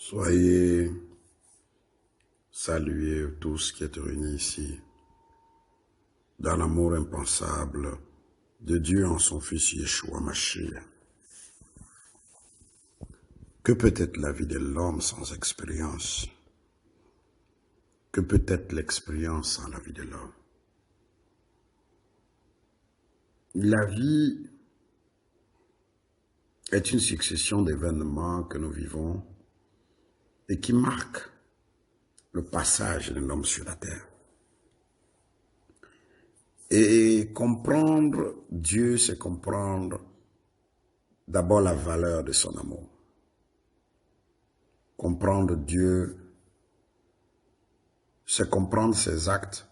Soyez salués tous qui êtes réunis ici, dans l'amour impensable de Dieu en son Fils Yeshua Mashiach. Que peut être la vie de l'homme sans expérience? Que peut être l'expérience sans la vie de l'homme? La vie est une succession d'événements que nous vivons et qui marquent le passage de l'homme sur la terre. Et comprendre Dieu, c'est comprendre d'abord la valeur de son amour. Comprendre Dieu, c'est comprendre ses actes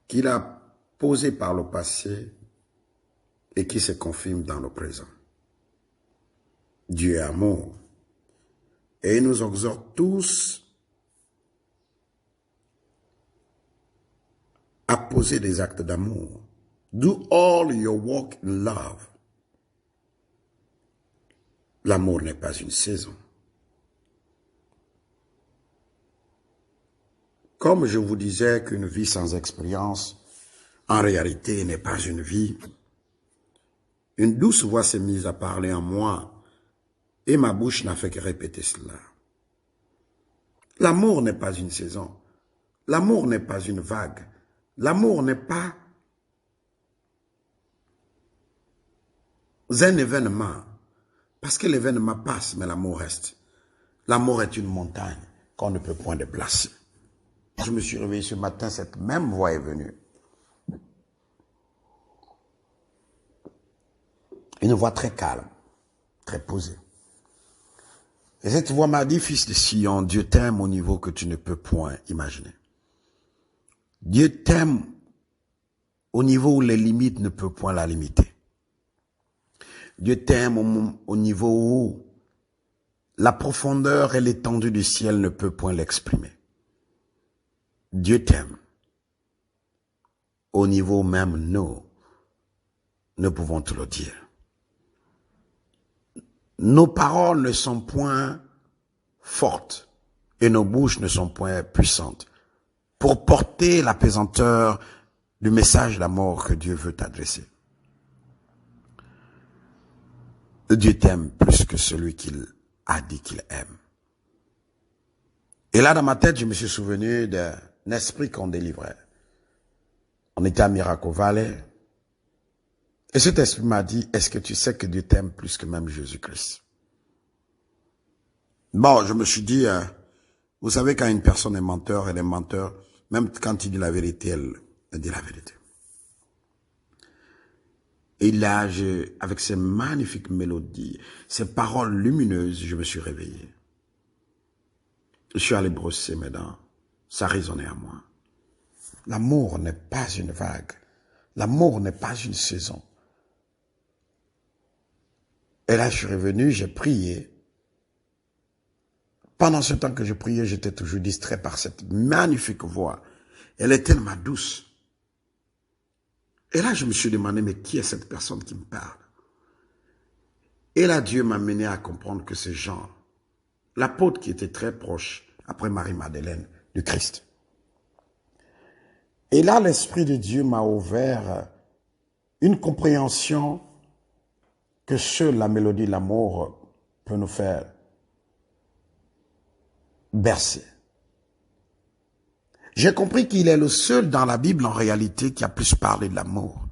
qu'il a posés par le passé et qui se confirment dans le présent. Dieu est amour. Et il nous exhorte tous à poser des actes d'amour. Do all your work in love. L'amour n'est pas une saison. Comme je vous disais qu'une vie sans expérience, en réalité, n'est pas une vie. Une douce voix s'est mise à parler en moi, et ma bouche n'a fait que répéter cela. L'amour n'est pas une saison. L'amour n'est pas une vague. L'amour n'est pas un événement. Parce que l'événement passe, mais l'amour reste. L'amour est une montagne qu'on ne peut point déplacer. Je me suis réveillé ce matin, cette même voix est venue. Une voix très calme, très posée. Et cette voix m'a dit, fils de Sion, Dieu t'aime au niveau que tu ne peux point imaginer. Dieu t'aime au niveau où les limites ne peuvent point la limiter. Dieu t'aime au niveau où la profondeur et l'étendue du ciel ne peuvent point l'exprimer. Dieu t'aime au niveau où même nous ne pouvons te le dire. Nos paroles ne sont point fortes et nos bouches ne sont point puissantes pour porter la pesanteur du message d'amour que Dieu veut t'adresser. Dieu t'aime plus que celui qu'il a dit qu'il aime. Et là, dans ma tête, je me suis souvenu d'un esprit qu'on délivrait. On était à Miracle Valley. Et cet esprit m'a dit, est-ce que tu sais que Dieu t'aime plus que même Jésus-Christ? Bon, je me suis dit, vous savez, quand une personne est menteur, elle est menteur, même quand il dit la vérité, elle dit la vérité. Et là, avec ces magnifiques mélodies, ces paroles lumineuses, je me suis réveillé. Je suis allé brosser mes dents. Ça résonnait à moi. L'amour n'est pas une vague. L'amour n'est pas une saison. Et là, je suis revenu, j'ai prié. Pendant ce temps que je priais, j'étais toujours distrait par cette magnifique voix. Elle est tellement douce. Et là, je me suis demandé, mais qui est cette personne qui me parle? Et là, Dieu m'a mené à comprendre que c'est Jean, l'apôtre qui était très proche, après Marie-Madeleine, du Christ. Et là, l'Esprit de Dieu m'a ouvert une compréhension que seule la mélodie de l'amour peut nous faire bercer. J'ai compris qu'il est le seul dans la Bible, en réalité, qui a plus parlé de l'amour.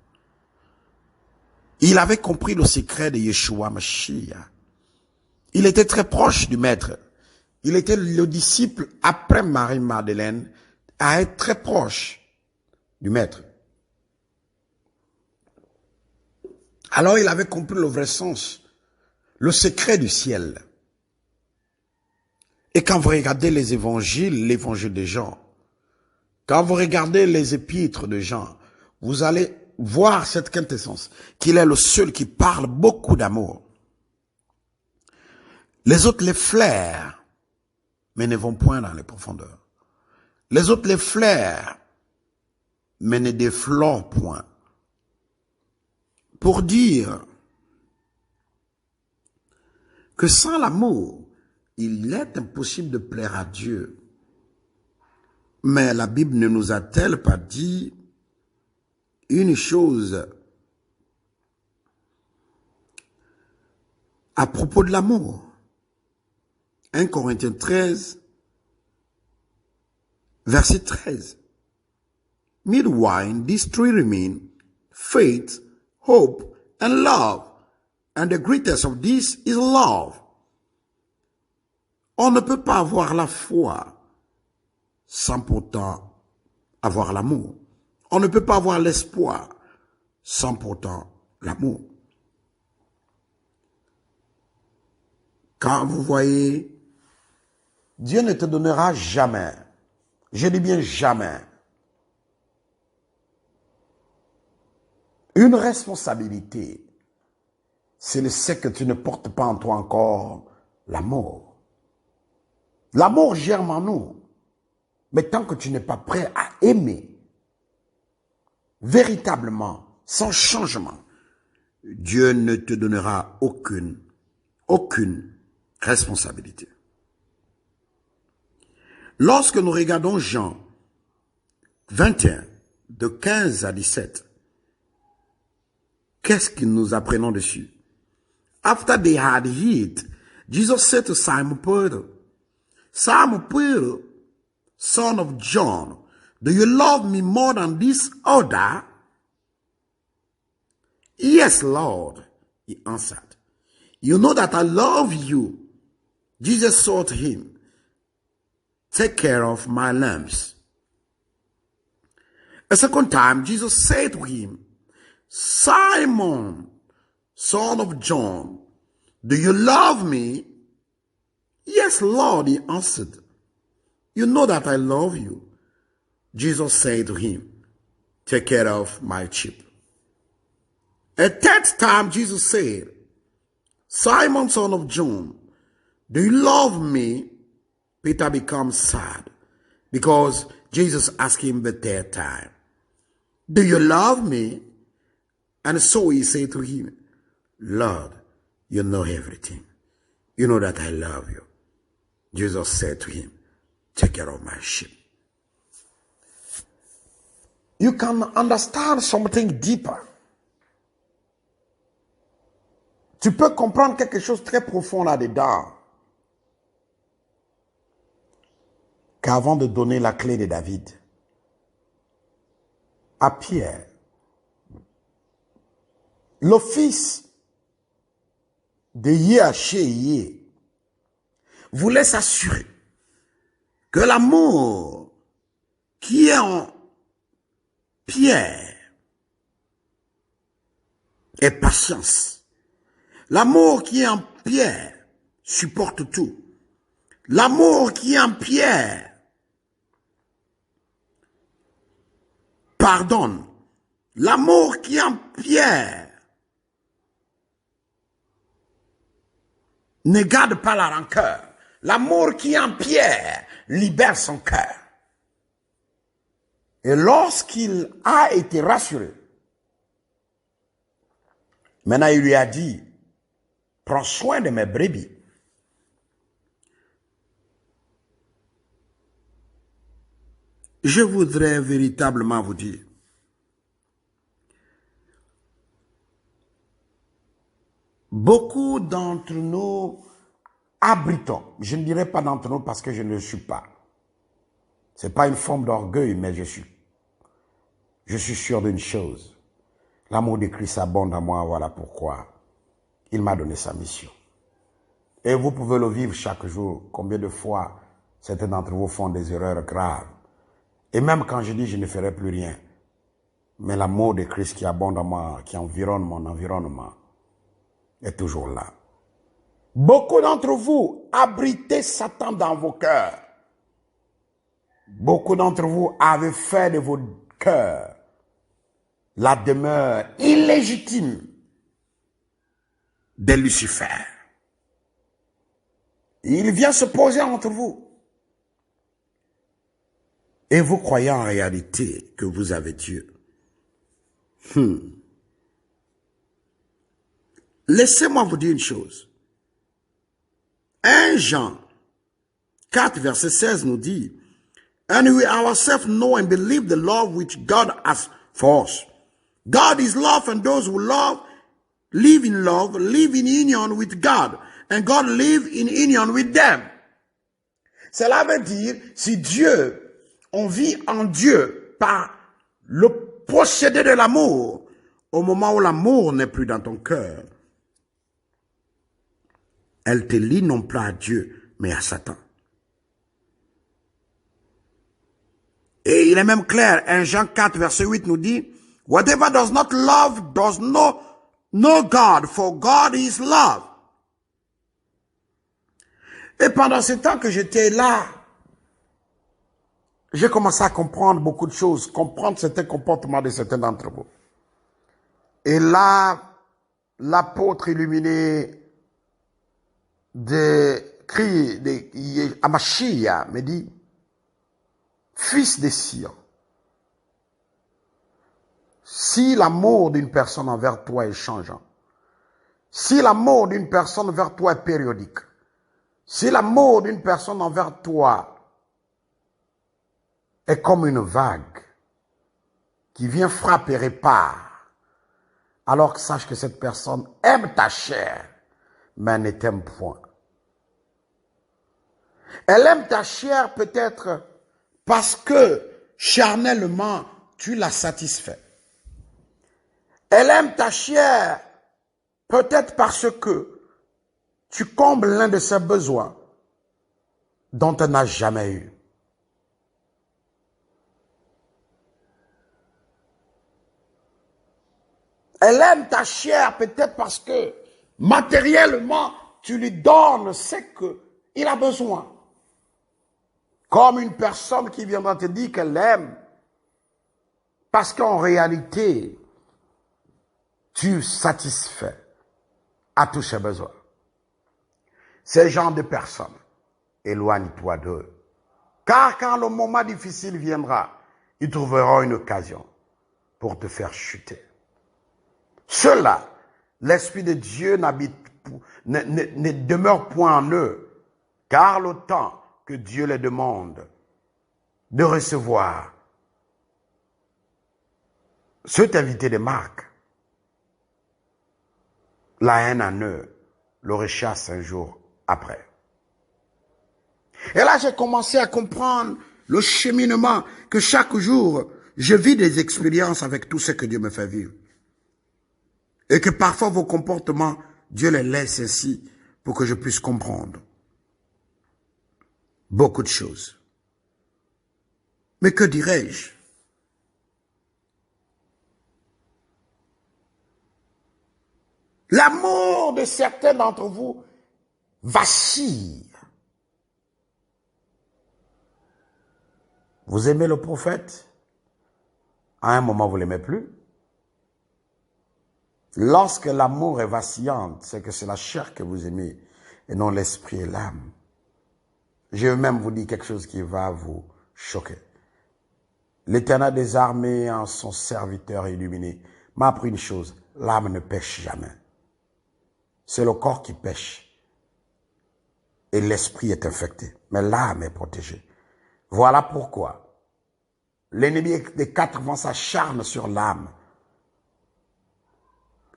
Il avait compris le secret de Yeshua Mashiach. Il était très proche du Maître. Il était le disciple, après Marie-Madeleine, à être très proche du Maître. Alors il avait compris le vrai sens, le secret du ciel. Et quand vous regardez les évangiles, l'évangile de Jean, quand vous regardez les épîtres de Jean, vous allez voir cette quintessence, qu'il est le seul qui parle beaucoup d'amour. Les autres les flairent, mais ne vont point dans les profondeurs. Les autres les flairent, mais ne déflorent point. Pour dire que sans l'amour, il est impossible de plaire à Dieu. Mais la Bible ne nous a-t-elle pas dit une chose à propos de l'amour? 1 Corinthiens 13, verset 13. Meanwhile, these three remain, faith, hope, and love. And the greatest of these is love. On ne peut pas avoir la foi sans pourtant avoir l'amour. On ne peut pas avoir l'espoir sans pourtant l'amour. Quand vous voyez, Dieu ne te donnera jamais, je dis bien jamais, une responsabilité, c'est le fait que tu ne portes pas en toi encore l'amour. L'amour germe en nous, mais tant que tu n'es pas prêt à aimer, véritablement, sans changement, Dieu ne te donnera aucune responsabilité. Lorsque nous regardons Jean 21, de 15 à 17, qu'est-ce que nous apprenons dessus? After they had eaten, Jesus said to Simon Peter, Simon Peter, son of John, do you love me more than this other? Yes, Lord, he answered. You know that I love you. Jesus said to him, take care of my lambs. A second time, Jesus said to him, Simon, son of John, do you love me? Yes, Lord, he answered. You know that I love you. Jesus said to him, take care of my sheep. A third time, Jesus said, Simon, son of John, do you love me? Peter becomes sad because Jesus asked him the third time, do you love me? And so he said to him, Lord, you know everything. You know that I love you. Jesus said to him, take care of my sheep. You can understand something deeper. Tu peux comprendre quelque chose de très profond là-dedans. Qu'avant de donner la clé de David à Pierre, le fils de Yé voulait s'assurer que l'amour qui est en Pierre est patience. L'amour qui est en Pierre supporte tout. L'amour qui est en Pierre pardonne. L'amour qui est en Pierre ne garde pas la rancœur. L'amour qui est en Pierre libère son cœur. Et lorsqu'il a été rassuré, maintenant il lui a dit, prends soin de mes brebis. Je voudrais véritablement vous dire, beaucoup d'entre nous abritons, je ne dirais pas d'entre nous parce que je ne le suis pas. Ce n'est pas une forme d'orgueil, mais je suis sûr d'une chose. L'amour de Christ abonde en moi, voilà pourquoi il m'a donné sa mission. Et vous pouvez le vivre chaque jour. Combien de fois certains d'entre vous font des erreurs graves. Et même quand je dis je ne ferai plus rien, mais l'amour de Christ qui abonde en moi, qui environne mon environnement, est toujours là. Beaucoup d'entre vous abritez Satan dans vos cœurs. Beaucoup d'entre vous avez fait de vos cœurs la demeure illégitime de Lucifer. Il vient se poser entre vous. Et vous croyez en réalité que vous avez Dieu. Laissez-moi vous dire une chose. 1 Jean 4, verset 16 nous dit, and we ourselves know and believe the love which God has for us. God is love, and those who live in union with God, and God live in union with them. Cela veut dire, si Dieu, on vit en Dieu par le procédé de l'amour, au moment où l'amour n'est plus dans ton cœur, elle te lie non pas à Dieu, mais à Satan. Et il est même clair, 1 Jean 4, verset 8 nous dit, whatever does not love does not know God, for God is love. Et pendant ce temps que j'étais là, j'ai commencé à comprendre beaucoup de choses, comprendre certains comportements de certains d'entre vous. Et là, l'apôtre illuminé de Amashia me dit, fils de Sion, si l'amour d'une personne envers toi est changeant, si l'amour d'une personne envers toi est périodique, si l'amour d'une personne envers toi est comme une vague qui vient frapper et répare, alors que sache que cette personne aime ta chair, mais elle ne t'aime point. Elle aime ta chair peut-être parce que charnellement, tu la satisfais. Elle aime ta chair peut-être parce que tu combles l'un de ses besoins dont elle n'a jamais eu. Elle aime ta chair peut-être parce que matériellement, tu lui donnes ce qu'il a besoin. Comme une personne qui viendra te dire qu'elle l'aime parce qu'en réalité, tu satisfais à tous ses besoins. Ces genres de personnes, éloigne-toi d'eux. Car quand le moment difficile viendra, ils trouveront une occasion pour te faire chuter. Ceux-là, l'Esprit de Dieu ne demeure point en eux, car le temps que Dieu les demande de recevoir cet invité de Marc, la haine en eux le rechasse un jour après. Et là, j'ai commencé à comprendre le cheminement que chaque jour, je vis des expériences avec tout ce que Dieu me fait vivre. Et que parfois vos comportements, Dieu les laisse ainsi pour que je puisse comprendre beaucoup de choses. Mais que dirais-je? L'amour de certains d'entre vous vacille. Vous aimez le prophète, à un moment vous ne l'aimez plus. Lorsque l'amour est vacillante, c'est que c'est la chair que vous aimez et non l'esprit et l'âme. Je vais même vous dire quelque chose qui va vous choquer. L'Éternel des armées, en son serviteur illuminé, m'a appris une chose, l'âme ne pêche jamais. C'est le corps qui pêche et l'esprit est infecté, mais l'âme est protégée. Voilà pourquoi l'ennemi des quatre vents s'acharne sur l'âme.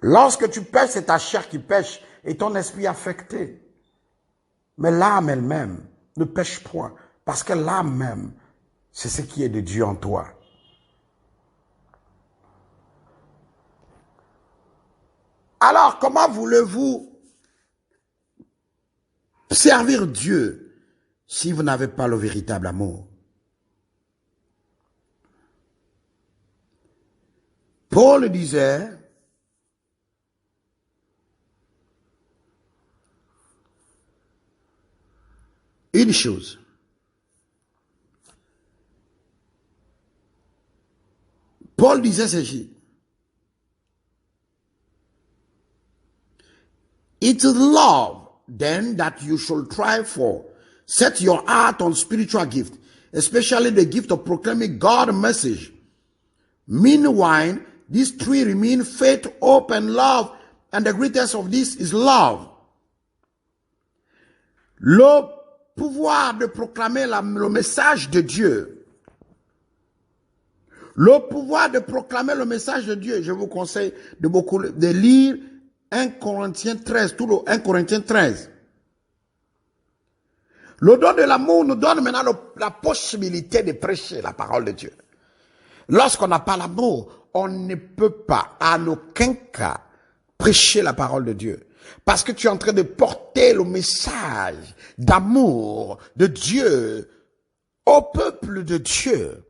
Lorsque tu pêches, c'est ta chair qui pêche et ton esprit affecté. Mais l'âme elle-même ne pêche point, parce que l'âme même, c'est ce qui est de Dieu en toi. Alors, comment voulez-vous servir Dieu si vous n'avez pas le véritable amour? Paul disait, une chose. Paul disait ceci. It is love, then, that you should try for. Set your heart on spiritual gift, especially the gift of proclaiming God's message. Meanwhile, these three remain: faith, hope, and love, and the greatest of these is love. pouvoir de proclamer le message de Dieu, le pouvoir de proclamer le message de Dieu, je vous conseille de lire 1 Corinthiens 13, tout le 1 Corinthiens 13. Le don de l'amour nous donne maintenant la possibilité de prêcher la parole de Dieu. Lorsqu'on n'a pas l'amour, on ne peut pas, en aucun cas, prêcher la parole de Dieu. Parce que tu es en train de porter le message d'amour de Dieu au peuple de Dieu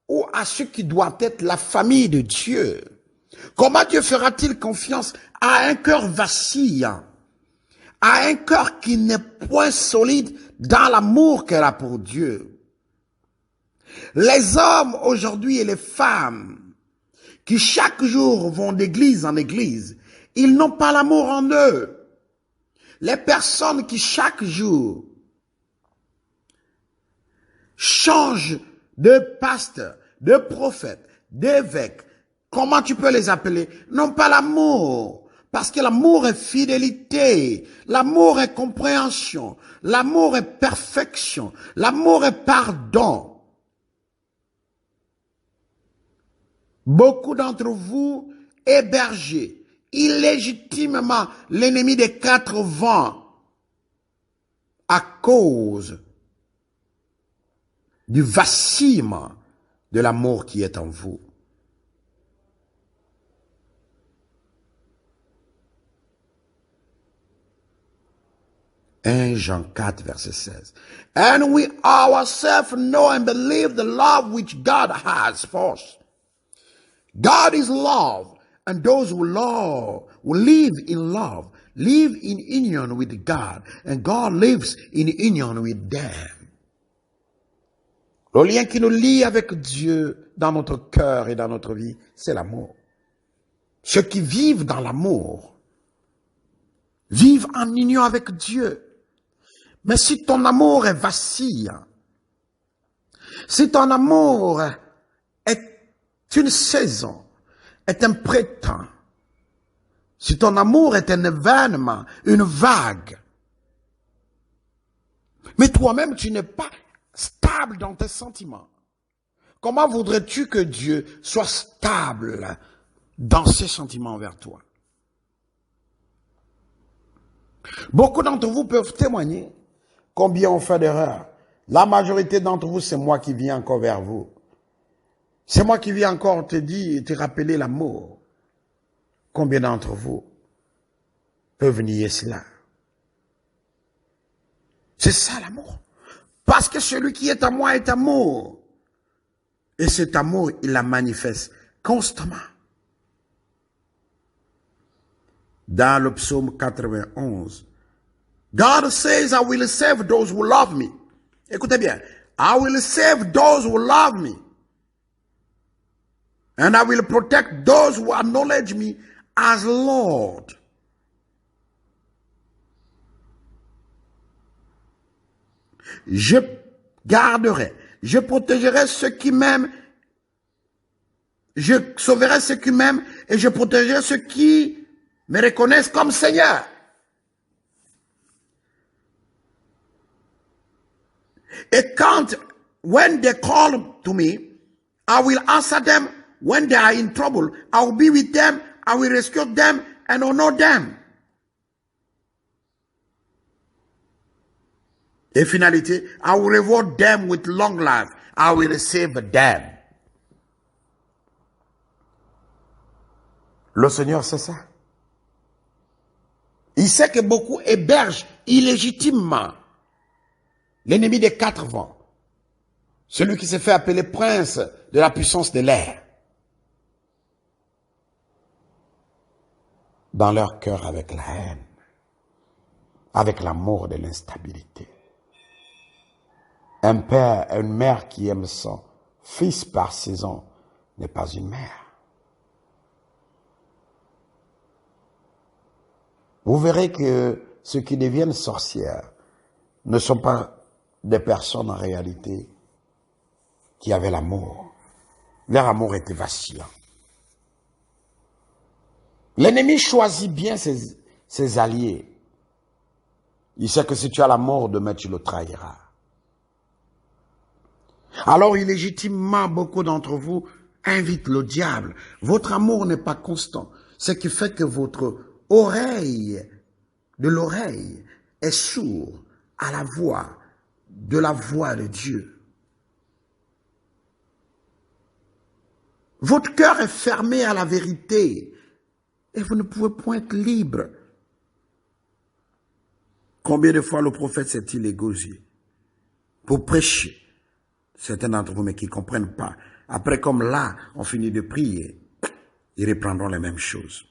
ou à ceux qui doivent être la famille de Dieu. Comment Dieu fera-t-il confiance à un cœur vacillant, à un cœur qui n'est point solide dans l'amour qu'elle a pour Dieu? Les hommes aujourd'hui et les femmes qui chaque jour vont d'église en église, ils n'ont pas l'amour en eux. Les personnes qui chaque jour changent de pasteur, de prophète, d'évêque, comment tu peux les appeler? N'ont pas l'amour. Parce que l'amour est fidélité, l'amour est compréhension, l'amour est perfection, l'amour est pardon. Beaucoup d'entre vous hébergez illégitimement l'ennemi des quatre vents à cause du vacillement de l'amour qui est en vous. 1 Jean 4, verset 16. And we ourselves know and believe the love which God has for us. God is love, and those who live in love, live in union with God, and God lives in union with them. Le lien qui nous lie avec Dieu dans notre cœur et dans notre vie, c'est l'amour. Ceux qui vivent dans l'amour vivent en union avec Dieu. Mais si ton amour est vacillant, si ton amour est une saison, est un prétend, si ton amour est un événement, une vague, mais toi-même tu n'es pas stable dans tes sentiments, comment voudrais-tu que Dieu soit stable dans ses sentiments envers toi? Beaucoup d'entre vous peuvent témoigner combien on fait d'erreurs. La majorité d'entre vous, c'est moi qui viens encore vers vous. C'est moi qui viens encore te dire, te rappeler l'amour. Combien d'entre vous peuvent nier cela? C'est ça l'amour. Parce que celui qui est à moi est amour. Et cet amour, il la manifeste constamment. Dans le psaume 91, God says, I will save those who love me. Écoutez bien. I will save those who love me. And I will protect those who acknowledge me as Lord. Je garderai, je protégerai ceux qui m'aiment, je sauverai ceux qui m'aiment et je protégerai ceux qui me reconnaissent comme Seigneur. Et when they call to me, I will answer them. When they are in trouble, I will be with them, I will rescue them and honor them. Et finalité, I will reward them with long life. I will save them. Le Seigneur sait ça. Il sait que beaucoup hébergent illégitimement l'ennemi des quatre vents. Celui qui s'est fait appeler prince de la puissance de l'air. Dans leur cœur avec la haine, avec l'amour de l'instabilité. Un père, une mère qui aime son fils par saison n'est pas une mère. Vous verrez que ceux qui deviennent sorcières ne sont pas des personnes en réalité qui avaient l'amour. Leur amour était vacillant. L'ennemi choisit bien ses alliés. Il sait que si tu as la mort demain, tu le trahiras. Alors illégitimement, beaucoup d'entre vous invitent le diable. Votre amour n'est pas constant. Ce qui fait que votre oreille est sourde à la voix de Dieu. Votre cœur est fermé à la vérité et vous ne pouvez point être libre. Combien de fois le prophète s'est-il égosé pour prêcher? Certains d'entre vous, mais qui ne comprennent pas. Après, comme là, on finit de prier, ils reprendront les mêmes choses.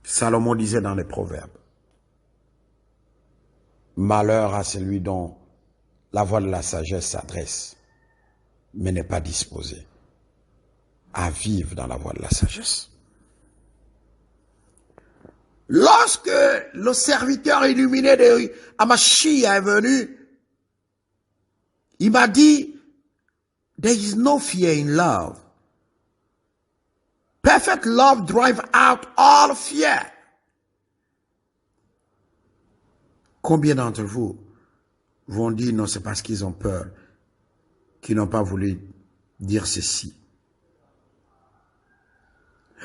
Salomon disait dans les Proverbes, malheur à celui dont la voix de la sagesse s'adresse, mais n'est pas disposé à vivre dans la voie de la sagesse. Lorsque le serviteur illuminé de Amashia est venu, il m'a dit, there is no fear in love. Perfect love drives out all fear. Combien d'entre vous vont dire non, c'est parce qu'ils ont peur, qu'ils n'ont pas voulu dire ceci.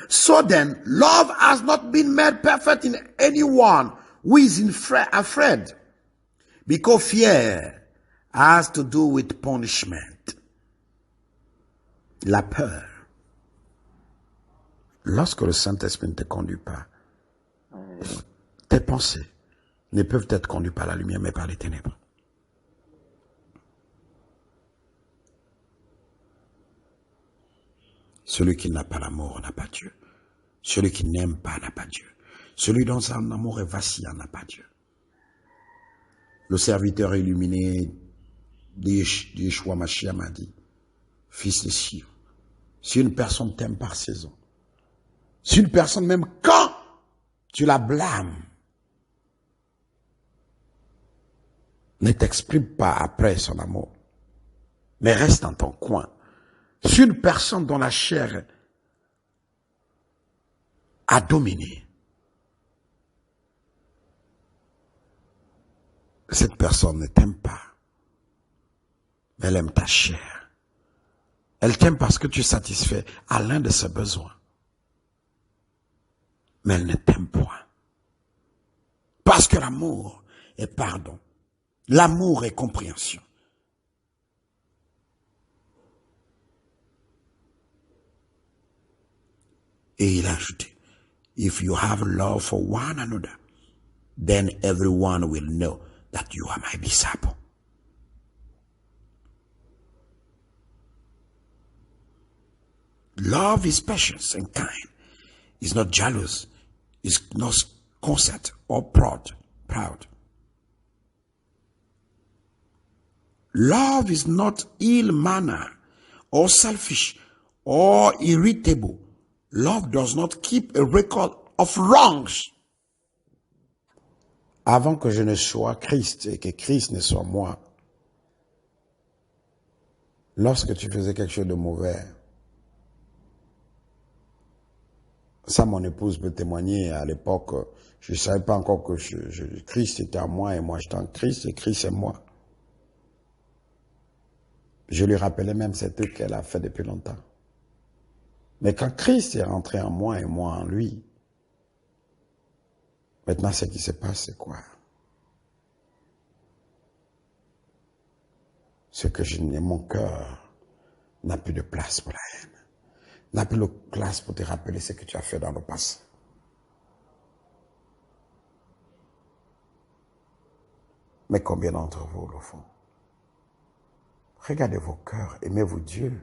So then, love has not been made perfect in anyone who is afraid, because fear has to do with punishment. La peur. Lorsque le Saint-Esprit ne te conduit pas, tes pensées ne peuvent être conduites par la lumière, mais par les ténèbres. Celui qui n'a pas l'amour n'a pas Dieu. Celui qui n'aime pas n'a pas Dieu. Celui dont son amour est vacillant n'a pas Dieu. Le serviteur illuminé d'Yeshua Mashiach m'a dit, fils de Sion, si une personne t'aime par saison, si une personne même quand tu la blâmes, ne t'exprime pas après son amour, mais reste dans ton coin. Si une personne dont la chair a dominé, cette personne ne t'aime pas, mais elle aime ta chair. Elle t'aime parce que tu satisfais à l'un de ses besoins, mais elle ne t'aime point. Parce que l'amour est pardon, l'amour est compréhension. Et il a ajouté, if you have love for one another, then everyone will know that you are my disciple. Love is patience and kind. It's not jealous. It's not conceit or proud. Love is not ill-mannered or selfish or irritable. Love does not keep a record of wrongs. Avant que je ne sois Christ et que Christ ne soit moi, lorsque tu faisais quelque chose de mauvais, ça mon épouse peut témoigner, à l'époque, je ne savais pas encore que Christ était en moi et moi j'étais en Christ et Christ est moi. Je lui rappelais même cette truc qu'elle a fait depuis longtemps. Mais quand Christ est rentré en moi et moi en lui, maintenant ce qui se passe c'est quoi? C'est que mon cœur n'a plus de place pour la haine. N'a plus de place pour te rappeler ce que tu as fait dans le passé. Mais combien d'entre vous le font? Regardez vos cœurs, aimez-vous Dieu.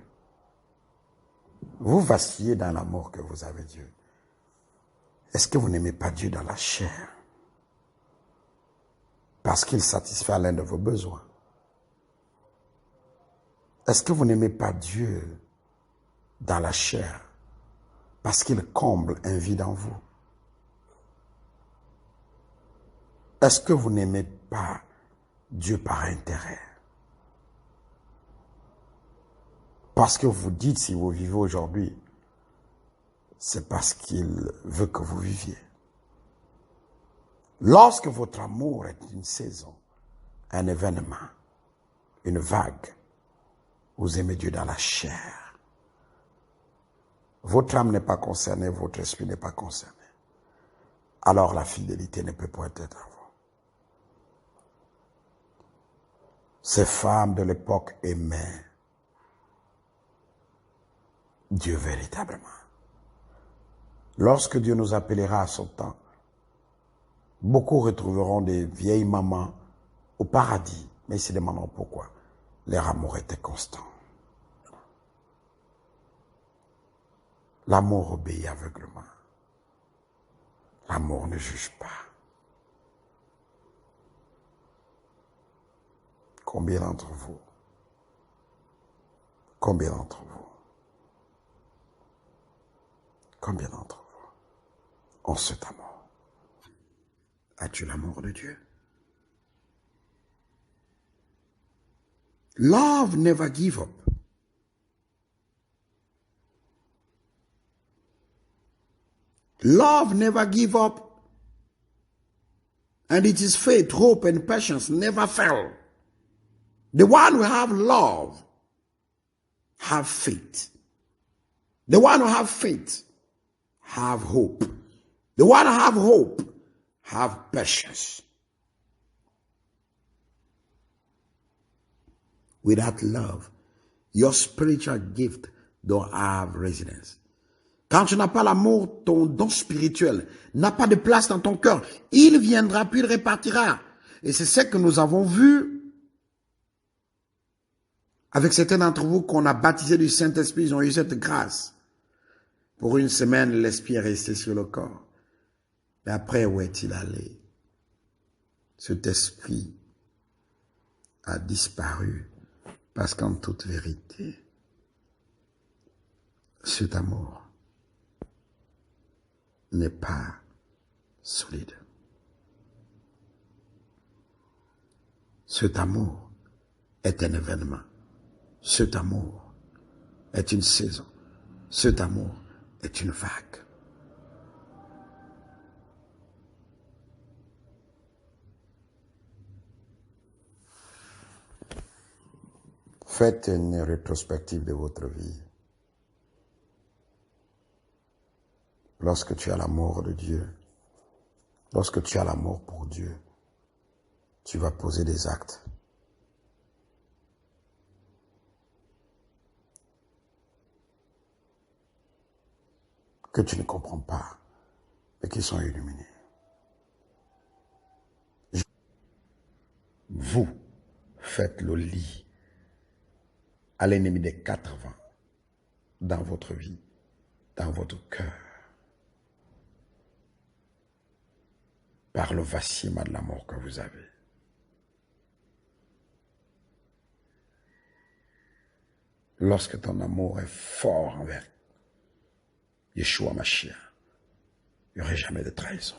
Vous vacillez dans l'amour que vous avez Dieu. Est-ce que vous n'aimez pas Dieu dans la chair? Parce qu'il satisfait l'un de vos besoins. Est-ce que vous n'aimez pas Dieu dans la chair? Parce qu'il comble un vide en vous. Est-ce que vous n'aimez pas Dieu par intérêt? Parce que vous dites, si vous vivez aujourd'hui, c'est parce qu'il veut que vous viviez. Lorsque votre amour est une saison, un événement, une vague, vous aimez Dieu dans la chair. Votre âme n'est pas concernée, votre esprit n'est pas concerné. Alors la fidélité ne peut pas être à vous. Ces femmes de l'époque aimaient Dieu véritablement. Lorsque Dieu nous appellera à son temps, beaucoup retrouveront des vieilles mamans au paradis. Mais ils se demanderont pourquoi. Leur amour était constant. L'amour obéit aveuglement. L'amour ne juge pas. Combien d'entre vous ont cet amour? As-tu l'amour de Dieu? Love never give up. Love never give up. And it is faith, hope, and patience never fail. The one who have love, have faith. The one who have faith, have hope. The one who have hope, have patience. Without love, your spiritual gift don't have residence. Quand tu n'as pas l'amour, ton don spirituel n'a pas de place dans ton cœur. Il viendra puis il repartira. Et c'est ce que nous avons vu avec certains d'entre vous qu'on a baptisé du Saint-Esprit. Ils ont eu cette grâce. Pour une semaine, l'esprit est resté sur le corps. Mais après, où est-il allé? Cet esprit a disparu. Parce qu'en toute vérité, cet amour n'est pas solide. Cet amour est un événement. Cet amour est une saison. Cet amour est une vague. Faites une rétrospective de votre vie. Lorsque tu as l'amour de Dieu, lorsque tu as l'amour pour Dieu, tu vas poser des actes. Que tu ne comprends pas, mais qui sont illuminés. Vous faites le lit à l'ennemi des 4 vents dans votre vie, dans votre cœur, par le vacillement de l'amour que vous avez. Lorsque ton amour est fort envers Yeshua Mashiach, il n'y aurait jamais de trahison.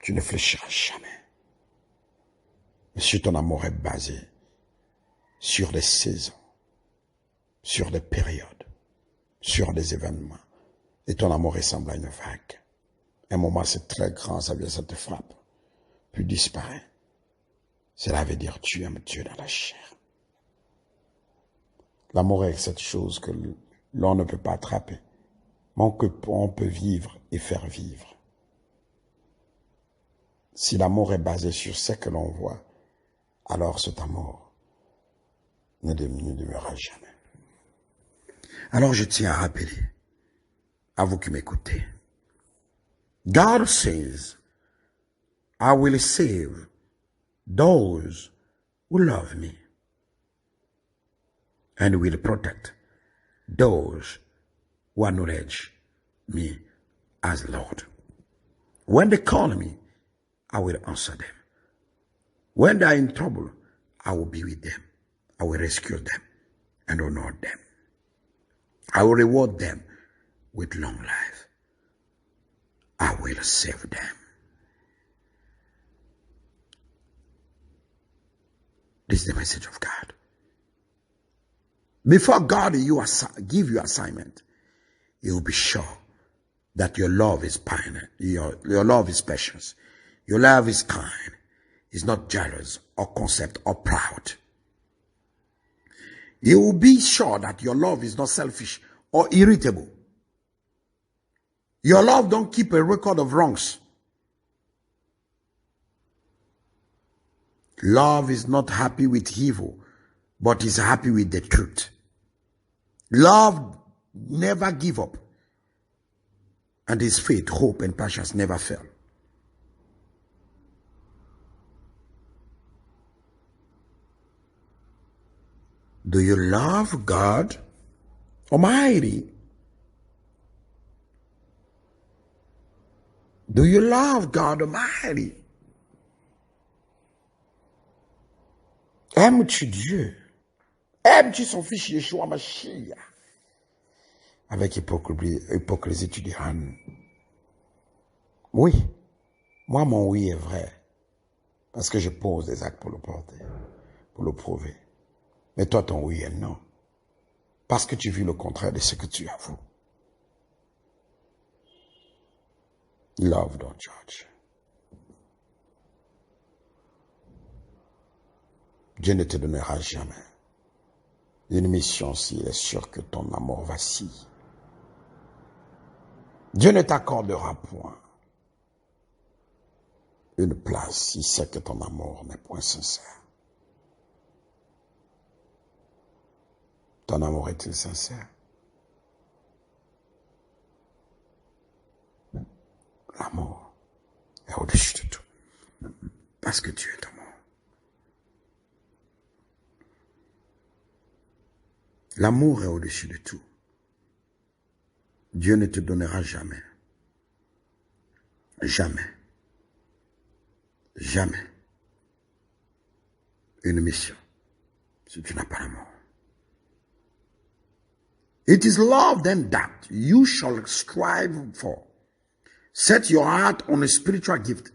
Tu ne fléchiras jamais. Mais si ton amour est basé sur des saisons, sur des périodes, sur des événements, et ton amour ressemble à une vague. Un moment c'est très grand, ça vient, ça te frappe, puis disparaît. Cela veut dire tu aimes Dieu dans la chair. L'amour est cette chose que l'on ne peut pas attraper, mais on peut vivre et faire vivre. Si l'amour est basé sur ce que l'on voit, alors cet amour ne demeurera jamais. Alors je tiens à rappeler, à vous qui m'écoutez, God says, I will save those who love me and will protect those who acknowledge me as Lord. When they call me, I will answer them. When they are in trouble, I will be with them. I will rescue them and honor them. I will reward them with long life. I will save them. This is the message of God. Before God give you assignment, He will be sure that your love is your love is precious. Your love is kind, is not jealous or conceit or proud. You will be sure that your love is not selfish or irritable. Your love don't keep a record of wrongs. Love is not happy with evil, but is happy with the truth. Love never give up, and his faith, hope, and passions never fail. Do you love God Almighty? Do you love God Almighty? Aimes-tu Dieu? Aimes-tu son fils Yeshua Mashiach? Avec hypocrisie, tu diras oui. Moi, mon oui est vrai. Parce que je pose des actes pour le porter, pour le prouver. Mais toi, ton oui est non. Parce que tu vis le contraire de ce que tu avoues. Love don't judge. Dieu ne te donnera jamais une mission s'il est sûr que ton amour vacille. Dieu ne t'accordera point une place s'il sait que ton amour n'est point sincère. Ton amour est-il sincère? L'amour est au-dessus de tout. Parce que Dieu est amour. L'amour est au-dessus de tout. Dieu ne te donnera jamais, jamais, jamais une mission si tu n'as pas l'amour. It is love then that you shall strive for. Set your heart on a spiritual gift,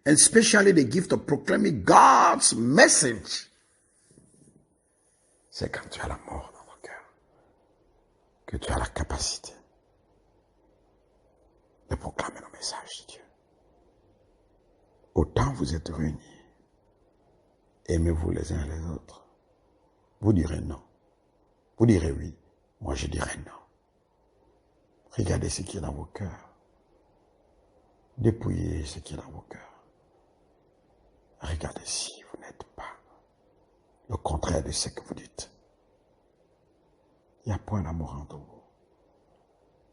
and especially the gift of proclaiming God's message. C'est quand tu as l'amour dans ton cœur que tu as la capacité de proclamer le message de Dieu. Autant vous êtes réunis, aimez-vous les uns les autres. Vous direz non. Vous direz oui. Moi, je dirais non. Regardez ce qui est dans vos cœurs. Dépouillez ce qui est dans vos cœurs. Regardez si vous n'êtes pas le contraire de ce que vous dites. Il n'y a point d'amour entre vous.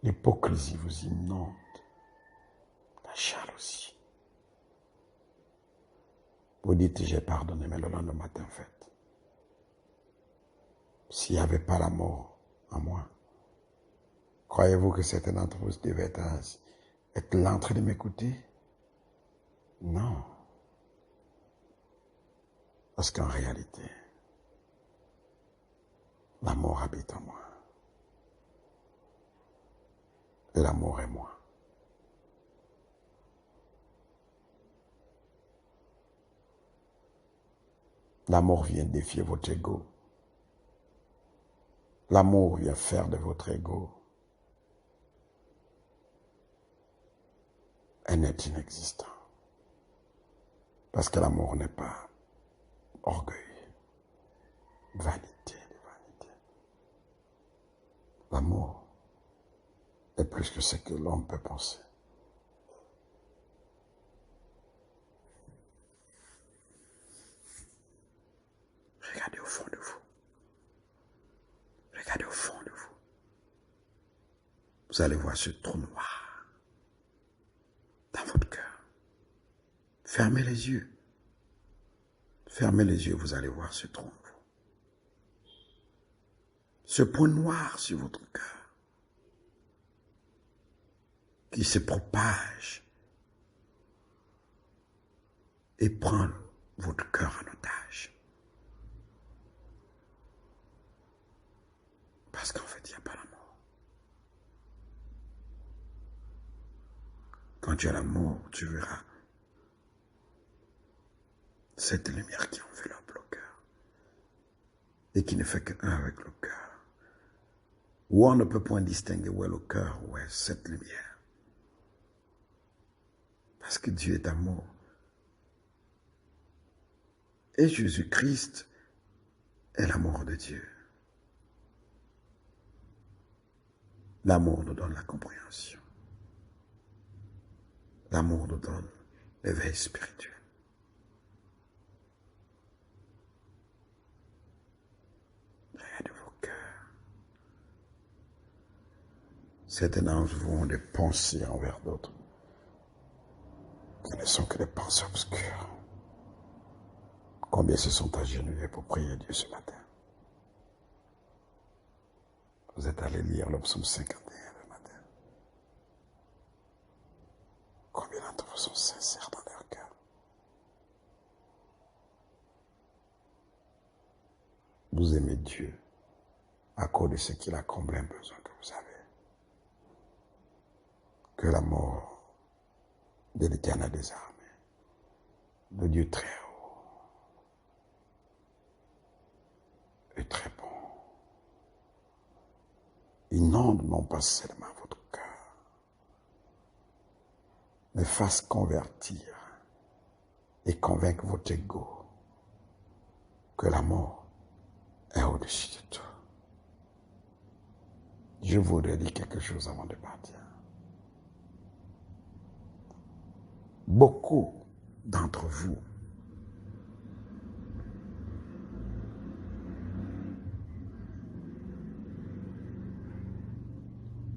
L'hypocrisie vous inonde. La jalousie. Vous dites, j'ai pardonné, mais le lendemain matin, faites. S'il n'y avait pas l'amour en moi, croyez-vous que certains d'entre vous devaient être là en train de m'écouter? Non. Parce qu'en réalité, l'amour habite en moi. Et l'amour est moi. L'amour vient défier votre ego. L'amour vient faire de votre ego un être inexistant. Parce que l'amour n'est pas orgueil, vanité de vanité. L'amour est plus que ce que l'homme peut penser. Regardez au fond de vous. Regardez au fond de vous. Vous allez voir ce trou noir dans votre cœur. Fermez les yeux. Fermez les yeux, vous allez voir ce trou en vous. Ce point noir sur votre cœur qui se propage et prend votre cœur en otage. Parce qu'en fait, il n'y a pas l'amour. Quand tu as l'amour, tu verras cette lumière qui enveloppe le cœur et qui ne fait qu'un avec le cœur. Où on ne peut point distinguer où est le cœur, où est cette lumière. Parce que Dieu est amour. Et Jésus-Christ est l'amour de Dieu. L'amour nous donne la compréhension. L'amour nous donne l'éveil spirituel. Rien de vos cœurs. Certains d'entre vous ont des pensées envers d'autres qui ne sont que des pensées obscures. Combien se sont agenouillés pour prier Dieu ce matin? Vous êtes allé lire le psaume 51 le matin. Combien d'entre vous sont sincères dans leur cœur? Vous aimez Dieu à cause de ce qu'il a comblé un besoin que vous avez. Que l'amour de l'Éternel des armées, de Dieu très haut, est très bon. Inonde non pas seulement votre cœur, mais fasse convertir et convaincre votre ego que l'amour est au-dessus de tout. Je voudrais dire quelque chose avant de partir. Beaucoup d'entre vous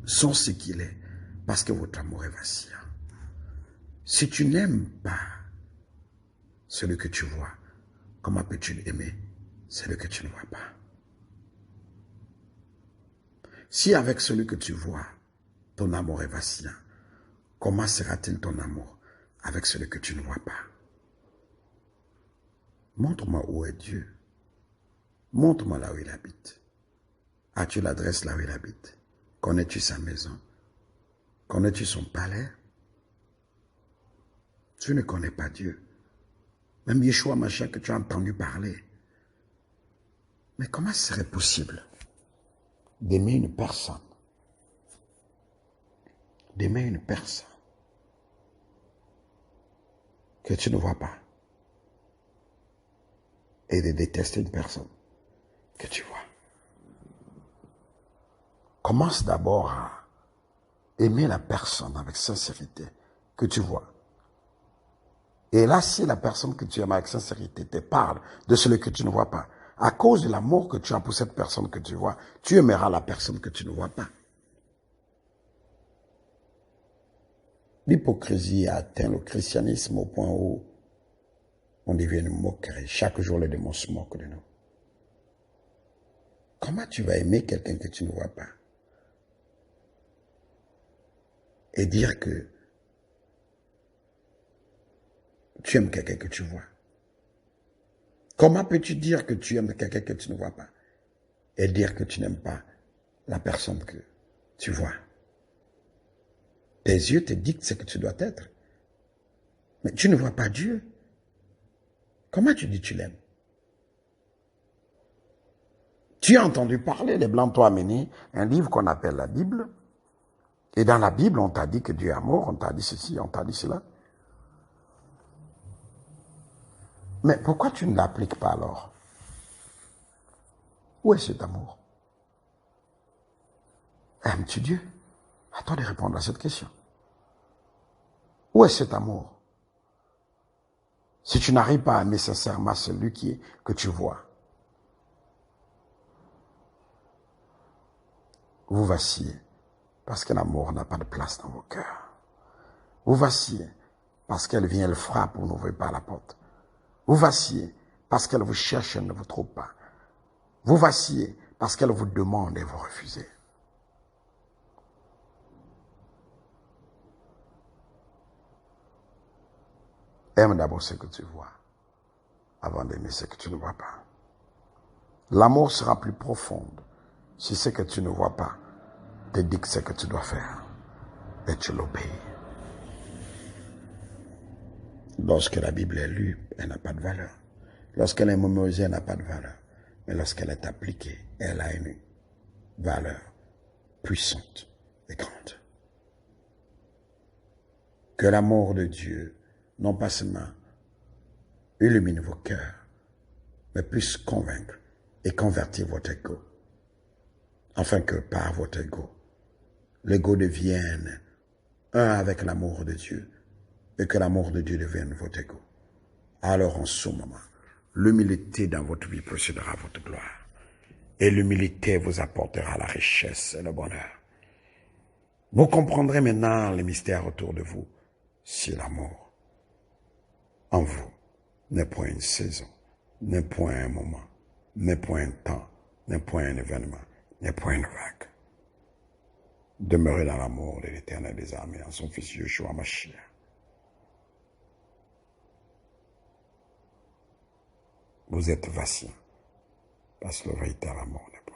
sont ce qu'il est parce que votre amour est vacillant. Si tu n'aimes pas celui que tu vois, comment peux-tu aimer celui que tu ne vois pas? Si avec celui que tu vois, ton amour est vacillant, comment sera-t-il ton amour avec celui que tu ne vois pas? Montre-moi où est Dieu. Montre-moi là où il habite. As-tu l'adresse là où il habite? Connais-tu sa maison? Connais-tu son palais? Tu ne connais pas Dieu. Même Yeshua Mashiach que tu as entendu parler. Mais comment serait possible d'aimer une personne? D'aimer une personne que tu ne vois pas. Et de détester une personne que tu vois. Commence d'abord à aimer la personne avec sincérité que tu vois. Et là, si la personne que tu aimes avec sincérité te parle de celui que tu ne vois pas, à cause de l'amour que tu as pour cette personne que tu vois, tu aimeras la personne que tu ne vois pas. L'hypocrisie a atteint le christianisme au point où on devient une moquerie. Chaque jour, les démons se moquent de nous. Comment tu vas aimer quelqu'un que tu ne vois pas? Et dire que tu aimes quelqu'un que tu vois. Comment peux-tu dire que tu aimes quelqu'un que tu ne vois pas? Et dire que tu n'aimes pas la personne que tu vois. Tes yeux te dictent ce que tu dois être. Mais tu ne vois pas Dieu. Comment tu dis que tu l'aimes? Tu as entendu parler, les Blancs t'ont amené un livre qu'on appelle la Bible. Et dans la Bible, on t'a dit que Dieu est amour, on t'a dit ceci, on t'a dit cela. Mais pourquoi tu ne l'appliques pas alors? Où est cet amour? Aimes-tu Dieu? À toi de répondre à cette question. Où est cet amour? Si tu n'arrives pas à aimer sincèrement celui que tu vois, vous vacillez parce que l'amour n'a pas de place dans vos cœurs. Vous vacillez parce qu'elle vient, elle frappe, vous n'ouvrez pas la porte. Vous vacillez parce qu'elle vous cherche, elle ne vous trouve pas. Vous vacillez parce qu'elle vous demande et vous refusez. Aime d'abord ce que tu vois avant d'aimer ce que tu ne vois pas. L'amour sera plus profond si ce que tu ne vois pas te dit ce que tu dois faire et tu l'obéis. Lorsque la Bible est lue, elle n'a pas de valeur. Lorsqu'elle est mémorisée, elle n'a pas de valeur. Mais lorsqu'elle est appliquée, elle a une valeur puissante et grande. Que l'amour de Dieu, non pas seulement illumine vos cœurs, mais puisse convaincre et convertir votre ego, afin que par votre ego, l'ego devienne un avec l'amour de Dieu, et que l'amour de Dieu devienne votre ego. Alors en ce moment, l'humilité dans votre vie possédera votre gloire. Et l'humilité vous apportera la richesse et le bonheur. Vous comprendrez maintenant les mystères autour de vous, si l'amour en vous n'est point une saison, n'est point un moment, n'est point un temps, n'est point un événement, n'est point une vague. Demeurez dans l'amour de l'Éternel des armées, en son Fils Yeshua Mashiach. Vous êtes vacillant, parce que le véritable amour n'est pas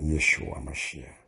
vous. Yeshua Mashiach.